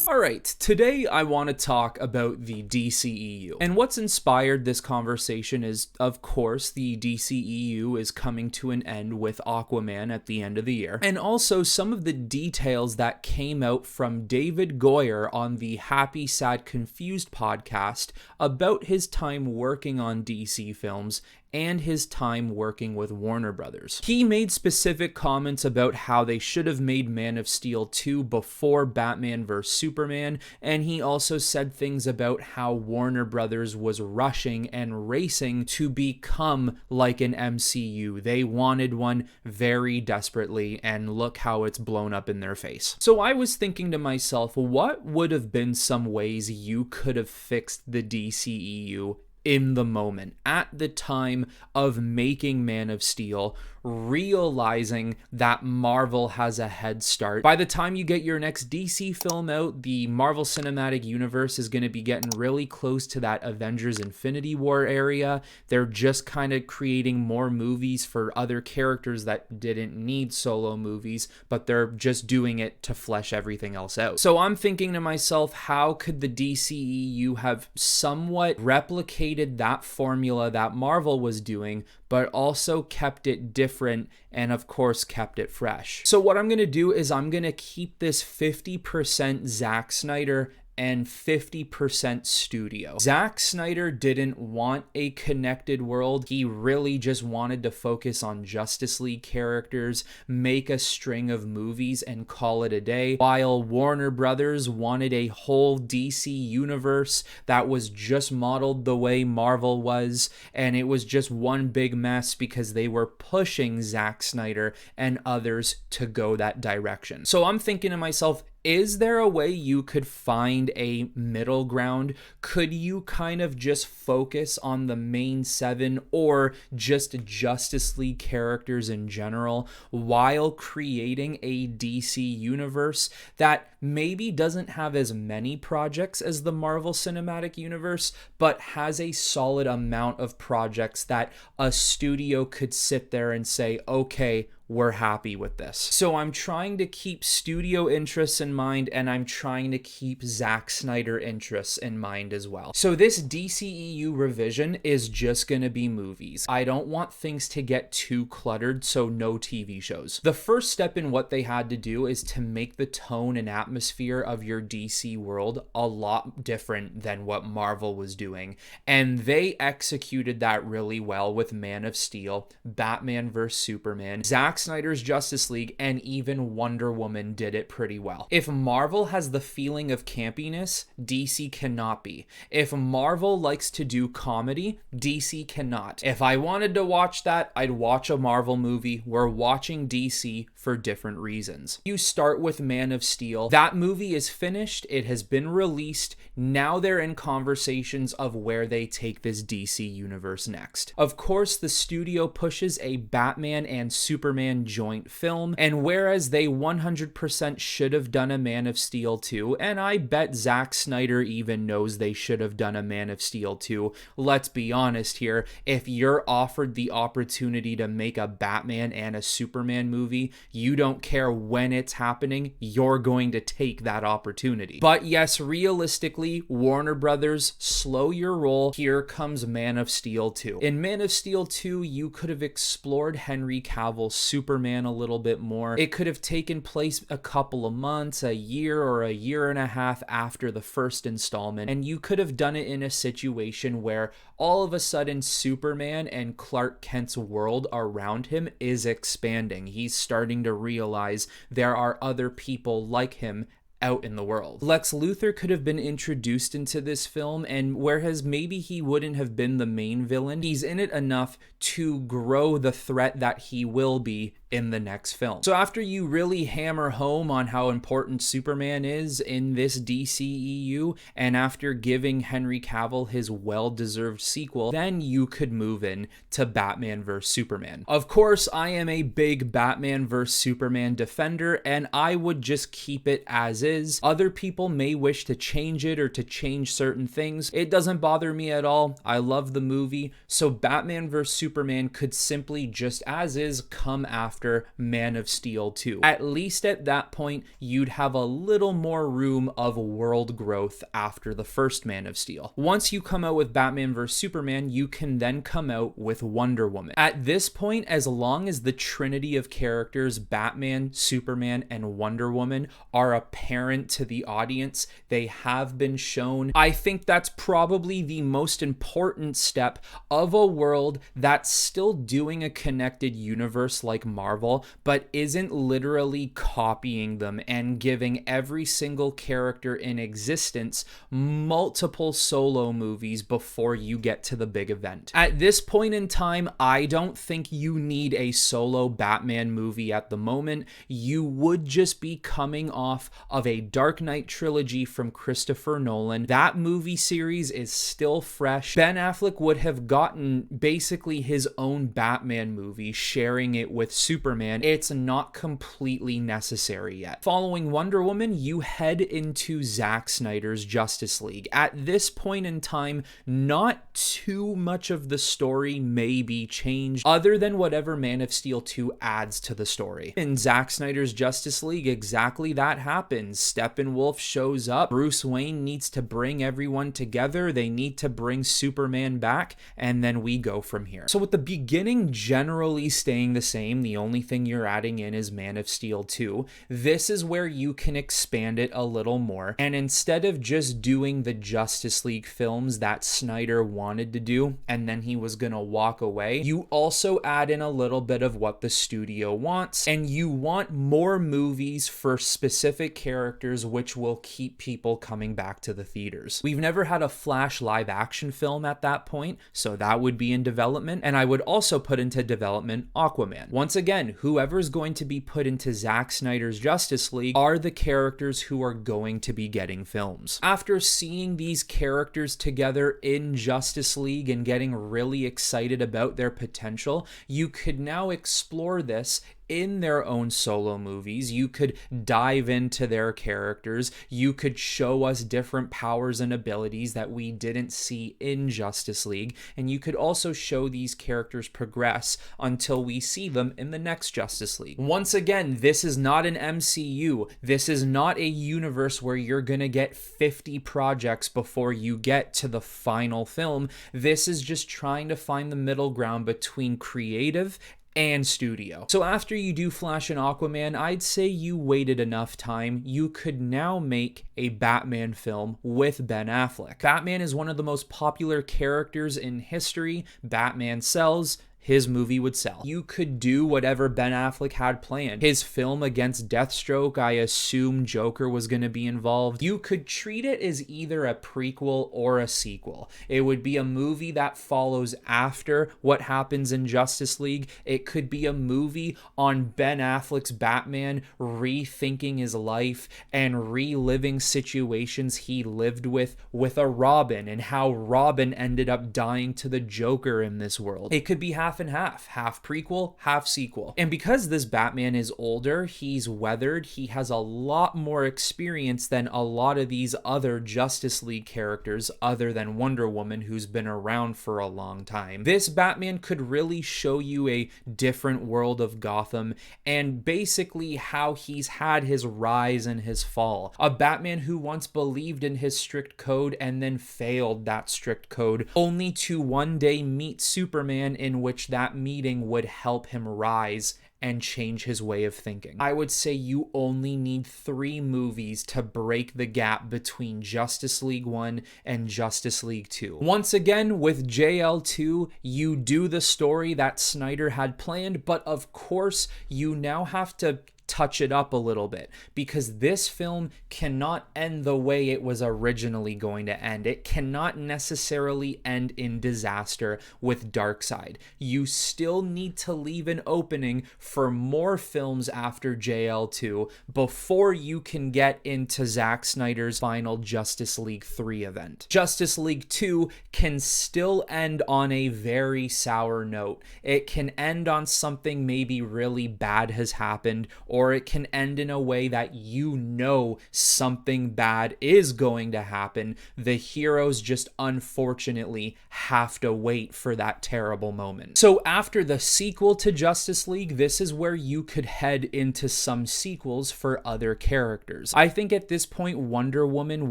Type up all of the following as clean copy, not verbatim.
Alright, today I want to talk about the DCEU. And what's inspired this conversation is, of course, the DCEU is coming to an end with Aquaman at the end of the year. And also some of the details that came out from David Goyer on the Happy, Sad, Confused podcast about his time working on DC films and his time working with Warner Brothers. He made specific comments about how they should have made Man of Steel 2 before Batman vs. Superman, and he also said things about how Warner Brothers was rushing and racing to become like an MCU. They wanted one very desperately, and look how it's blown up in their face. So I was thinking to myself, what would have been some ways you could have fixed the DCEU in the moment, at the time of making Man of Steel, realizing that Marvel has a head start. By the time you get your next DC film out, the Marvel Cinematic Universe is going to be getting really close to that Avengers Infinity War area. They're just kind of creating more movies for other characters that didn't need solo movies, but they're just doing it to flesh everything else out. So I'm thinking to myself, how could the DCEU have somewhat replicated that formula that Marvel was doing, but also kept it different and of course kept it fresh? So what I'm going to do is I'm going to keep this 50% Zack Snyder and 50% studio. Zack Snyder didn't want a connected world. He really just wanted to focus on Justice League characters, make a string of movies and call it a day, while Warner Brothers wanted a whole DC universe that was just modeled the way Marvel was, and it was just one big mess because they were pushing Zack Snyder and others to go that direction. So I'm thinking to myself, is there a way you could find a middle ground? Could you kind of just focus on the main 7 or just Justice League characters in general while creating a DC universe that maybe doesn't have as many projects as the Marvel Cinematic Universe, but has a solid amount of projects that a studio could sit there and say, okay, we're happy with this. So I'm trying to keep studio interests in mind, and I'm trying to keep Zack Snyder interests in mind as well. So this DCEU revision is just gonna be movies. I don't want things to get too cluttered, so no TV shows. The first step in what they had to do is to make the tone and atmosphere of your DC world a lot different than what Marvel was doing, and they executed that really well with Man of Steel, Batman vs. Superman, Zack Snyder's Justice League, and even Wonder Woman did it pretty well. If Marvel has the feeling of campiness, DC cannot be. If Marvel likes to do comedy, DC cannot. If I wanted to watch that, I'd watch a Marvel movie. We're watching DC for different reasons. You start with Man of Steel. That movie is finished. It has been released. Now they're in conversations of where they take this DC universe next. Of course, the studio pushes a Batman and Superman joint film, and whereas they 100% should have done a Man of Steel 2, and I bet Zack Snyder even knows they should have done a Man of Steel 2, let's be honest here, if you're offered the opportunity to make a Batman and a Superman movie, you don't care when it's happening, you're going to take that opportunity. But yes, realistically, Warner Brothers, slow your roll. Here comes Man of Steel 2. In Man of Steel 2, you could have explored Henry Cavill's Superman a little bit more. It could have taken place a couple of months, a year, or a year and a half after the first installment, and you could have done it in a situation where all of a sudden Superman and Clark Kent's world around him is expanding. He's starting to realize there are other people like him out in the world. Lex Luthor could have been introduced into this film, and whereas maybe he wouldn't have been the main villain, he's in it enough to grow the threat that he will be in the next film. So after you really hammer home on how important Superman is in this DCEU, and after giving Henry Cavill his well-deserved sequel, then you could move in to Batman vs. Superman. Of course, I am a big Batman vs. Superman defender, and I would just keep it as is. Other people may wish to change it or to change certain things. It doesn't bother me at all. I love the movie, so Batman vs. Superman could simply just as is come after after Man of Steel 2. At least at that point, you'd have a little more room of world growth after the first Man of Steel. Once you come out with Batman vs. Superman, you can then come out with Wonder Woman. At this point, as long as the trinity of characters, Batman, Superman, and Wonder Woman, are apparent to the audience, they have been shown. I think that's probably the most important step of a world that's still doing a connected universe like Marvel, but isn't literally copying them and giving every single character in existence multiple solo movies before you get to the big event. At this point in time, I don't think you need a solo Batman movie at the moment. You would just be coming off of a Dark Knight trilogy from Christopher Nolan. That movie series is still fresh. Ben Affleck would have gotten basically his own Batman movie, sharing it with Superman. It's not completely necessary yet. Following Wonder Woman, you head into Zack Snyder's Justice League. At this point in time, not too much of the story may be changed, other than whatever Man of Steel 2 adds to the story. In Zack Snyder's Justice League, exactly that happens. Steppenwolf shows up. Bruce Wayne needs to bring everyone together. They need to bring Superman back, and then we go from here. So with the beginning generally staying the same, the only thing you're adding in is Man of Steel 2. This is where you can expand it a little more, and instead of just doing the Justice League films that Snyder wanted to do and then he was gonna walk away, you also add in a little bit of what the studio wants, and you want more movies for specific characters which will keep people coming back to the theaters. We've never had a Flash live action film at that point, so that would be in development, and I would also put into development Aquaman. Once again, whoever's going to be put into Zack Snyder's Justice League are the characters who are going to be getting films. After seeing these characters together in Justice League and getting really excited about their potential, you could now explore this in their own solo movies. You could dive into their characters. You could show us different powers and abilities that we didn't see in Justice League, and you could also show these characters progress until we see them in the next Justice League. Once again, this is not an MCU. This is not a universe where you're gonna get 50 projects before you get to the final film. This is just trying to find the middle ground between creative and studio. So after you do Flash and Aquaman, I'd say you waited enough time. You could now make a Batman film with Ben Affleck. Batman is one of the most popular characters in history. Batman sells. His movie would sell. You could do whatever Ben Affleck had planned. His film against Deathstroke, I assume Joker was going to be involved. You could treat it as either a prequel or a sequel. It would be a movie that follows after what happens in Justice League. It could be a movie on Ben Affleck's Batman rethinking his life and reliving situations he lived with a Robin, and how Robin ended up dying to the Joker in this world. It could be half and half prequel, half sequel. And because this Batman is older, he's weathered, he has a lot more experience than a lot of these other Justice League characters other than Wonder Woman, who's been around for a long time. This Batman could really show you a different world of Gotham and basically how he's had his rise and his fall. A Batman who once believed in his strict code and then failed that strict code, only to one day meet Superman, in which that meeting would help him rise and change his way of thinking. I would say you only need 3 movies to break the gap between Justice League 1 and Justice League 2. Once again, with JL2, you do the story that Snyder had planned, but of course, you now have to touch it up a little bit, because this film cannot end the way it was originally going to end. It cannot necessarily end in disaster with Darkseid. You still need to leave an opening for more films after JL2 before you can get into Zack Snyder's final Justice League 3 event. Justice League 2 can still end on a very sour note. It can end on something maybe really bad has happened, or it can end in a way that you know something bad is going to happen. The heroes just unfortunately have to wait for that terrible moment. So after the sequel to Justice League, this is where you could head into some sequels for other characters. I think at this point, Wonder Woman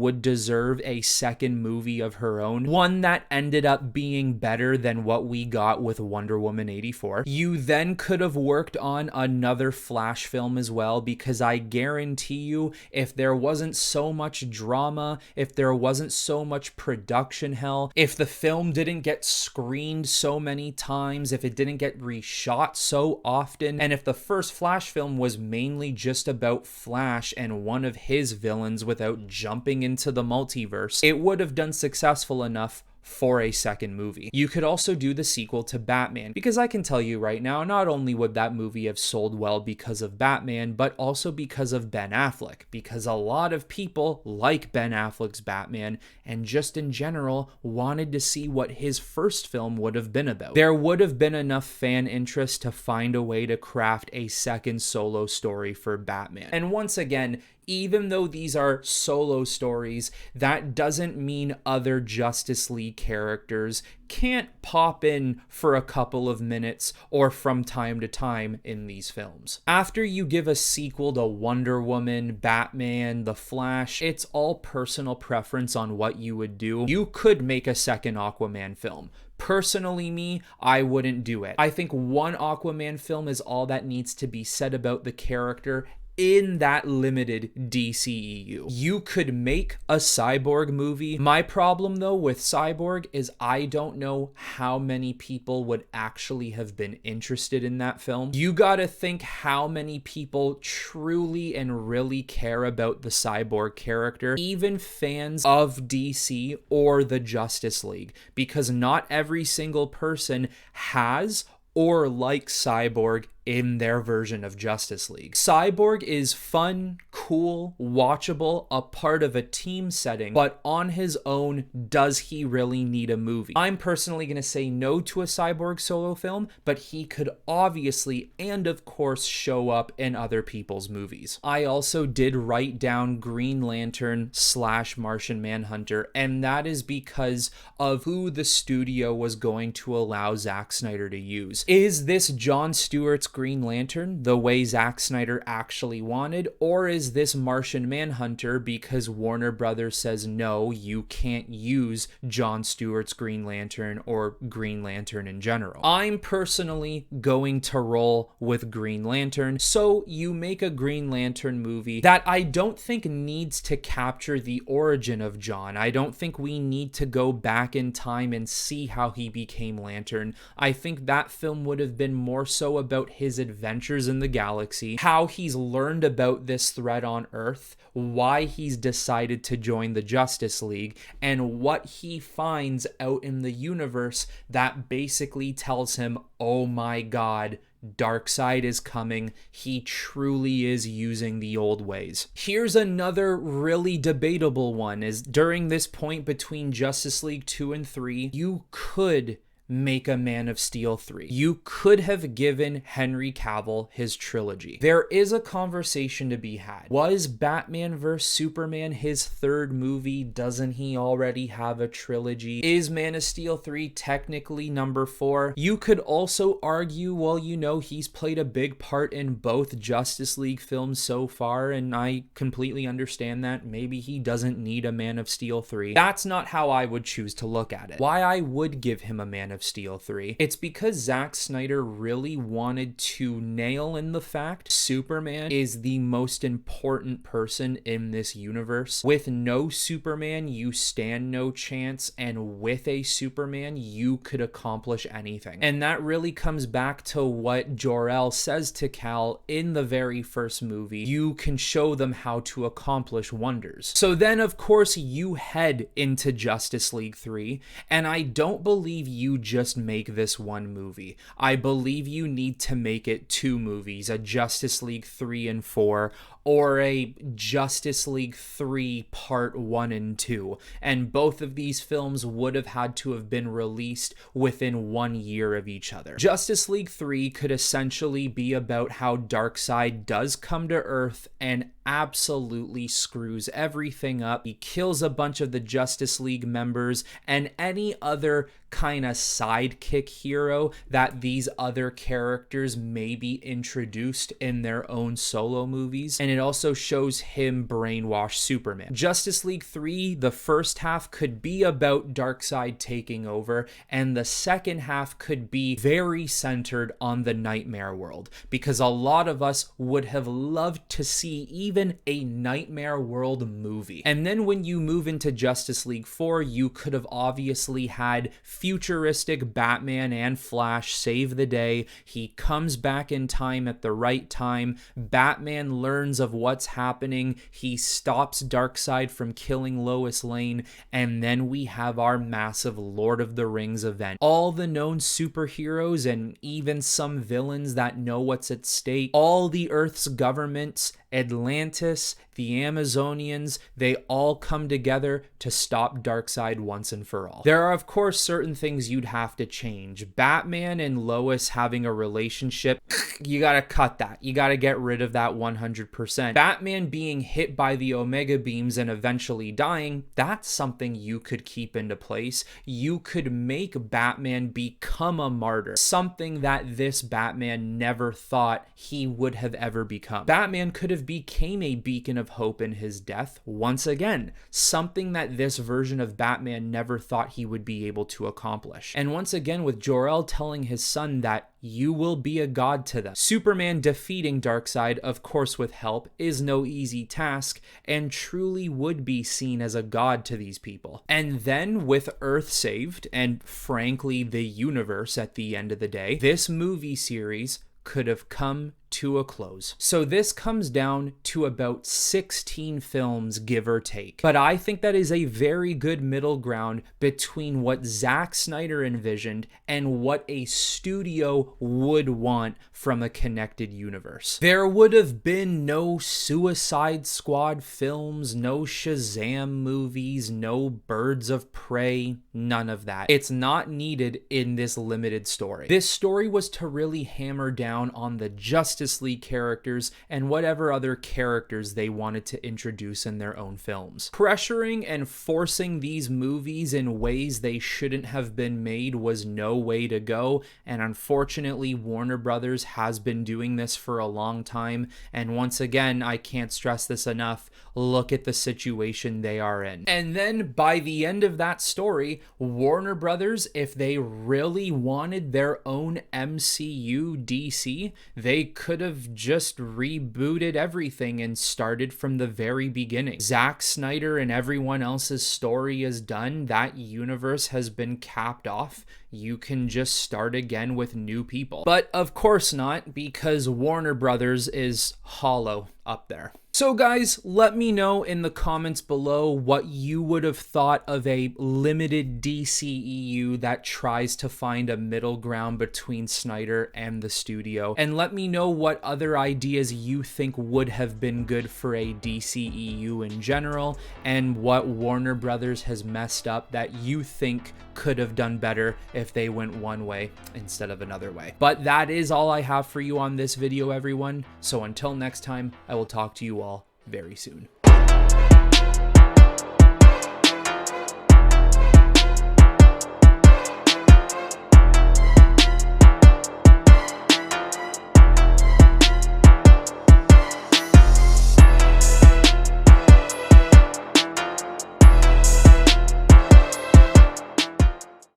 would deserve a second movie of her own, one that ended up being better than what we got with Wonder Woman 84. You then could have worked on another Flash film as well, because I guarantee you, if there wasn't so much drama, if there wasn't so much production hell, if the film didn't get screened so many times, if it didn't get reshot so often, and if the first Flash film was mainly just about Flash and one of his villains without jumping into the multiverse, it would have done successful enough for a second movie. You could also do the sequel to Batman, because I can tell you right now, not only would that movie have sold well because of Batman, but also because of Ben Affleck, because a lot of people like Ben Affleck's Batman and just in general wanted to see what his first film would have been about. There would have been enough fan interest to find a way to craft a second solo story for Batman. And once again, even though these are solo stories, that doesn't mean other Justice League characters can't pop in for a couple of minutes or from time to time in these films. After you give a sequel to Wonder Woman, Batman, The Flash, it's all personal preference on what you would do. You could make a second Aquaman film. Personally, me, I wouldn't do it. I think one Aquaman film is all that needs to be said about the character in that limited DCEU. You could make a Cyborg movie. My problem though with Cyborg is I don't know how many people would actually have been interested in that film. You gotta think how many people truly and really care about the Cyborg character, even fans of DC or the Justice League, because not every single person has or likes Cyborg in their version of Justice League. Cyborg is fun, cool, watchable, a part of a team setting, but on his own, does he really need a movie? I'm personally going to say no to a Cyborg solo film, but he could obviously and of course show up in other people's movies. I also did write down Green Lantern / Martian Manhunter, and that is because of who the studio was going to allow Zack Snyder to use. Is this Jon Stewart's Green Lantern the way Zack Snyder actually wanted, or is this Martian Manhunter because Warner Brothers says no, you can't use Jon Stewart's Green Lantern or Green Lantern in general? I'm personally going to roll with Green Lantern, so you make a Green Lantern movie that I don't think needs to capture the origin of Jon. I don't think we need to go back in time and see how he became Lantern. I think that film would have been more so about his adventures in the galaxy, how he's learned about this threat on Earth, why he's decided to join the Justice League, and what he finds out in the universe that basically tells him, oh my god, Darkseid is coming. He truly is using the old ways. Here's another really debatable one, is during this point between Justice League 2 and 3, you could make a Man of Steel 3. You could have given Henry Cavill his trilogy. There is a conversation to be had. Was Batman vs. Superman his third movie? Doesn't he already have a trilogy? Is Man of Steel 3 technically number 4? You could also argue, well, you know, he's played a big part in both Justice League films so far, and I completely understand that. Maybe he doesn't need a Man of Steel 3. That's not how I would choose to look at it. Why I would give him a Man of Steel 3, it's because Zack Snyder really wanted to nail in the fact Superman is the most important person in this universe. With no Superman, you stand no chance, and with a Superman, you could accomplish anything. And that really comes back to what Jor-El says to Kal in the very first movie. You can show them how to accomplish wonders. So then, of course, you head into Justice League 3, and I don't believe you just make this one movie. I believe you need to make it 2 movies, a Justice League 3 and 4, or a Justice League 3 Part 1 and 2. And both of these films would have had to have been released within 1 year of each other. Justice League 3 could essentially be about how Darkseid does come to Earth and absolutely screws everything up. He kills a bunch of the Justice League members and any other kind of sidekick hero that these other characters may be introduced in their own solo movies. And it also shows him brainwash Superman. Justice League 3, the first half could be about Darkseid taking over, and the second half could be very centered on the Nightmare world, because a lot of us would have loved to see even a Nightmare world movie. And then when you move into Justice League 4, you could have obviously had futuristic Batman and Flash save the day. He comes back in time at the right time. Batman learns of what's happening. He stops Darkseid from killing Lois Lane. And then we have our massive Lord of the Rings event. All the known superheroes and even some villains that know what's at stake. All the Earth's governments, Atlantis, the Amazonians, they all come together to stop Darkseid once and for all. There are, of course, certain things you'd have to change. Batman and Lois having a relationship, you gotta cut that. You gotta get rid of that 100%. Batman being hit by the Omega beams and eventually dying, that's something you could keep into place. You could make Batman become a martyr, something that this Batman never thought he would have ever become. Batman could have became a beacon of hope in his death, once again, something that this version of Batman never thought he would be able to accomplish. And once again, with Jor-El telling his son that you will be a god to them. Superman defeating Darkseid, of course with help, is no easy task and truly would be seen as a god to these people. And then with Earth saved, and frankly the universe at the end of the day, this movie series could have come to a close. So this comes down to about 16 films, give or take. But I think that is a very good middle ground between what Zack Snyder envisioned and what a studio would want from a connected universe. There would have been no Suicide Squad films, no Shazam movies, no Birds of Prey, none of that. It's not needed in this limited story. This story was to really hammer down on the Justice League characters and whatever other characters they wanted to introduce in their own films. Pressuring and forcing these movies in ways they shouldn't have been made was no way to go, and unfortunately Warner Brothers has been doing this for a long time, and once again, I can't stress this enough, look at the situation they are in. And then by the end of that story, Warner Brothers, if they really wanted their own MCU DC, they could have just rebooted everything and started from the very beginning. Zack Snyder and everyone else's story is done. That universe has been capped off. You can just start again with new people. But of course not, because Warner Brothers is hollow up there. So guys, let me know in the comments below what you would have thought of a limited DCEU that tries to find a middle ground between Snyder and the studio. And let me know what other ideas you think would have been good for a DCEU in general, and what Warner Brothers has messed up that you think could have done better if they went one way instead of another way. But that is all I have for you on this video, everyone. So until next time, I will talk to you all very soon.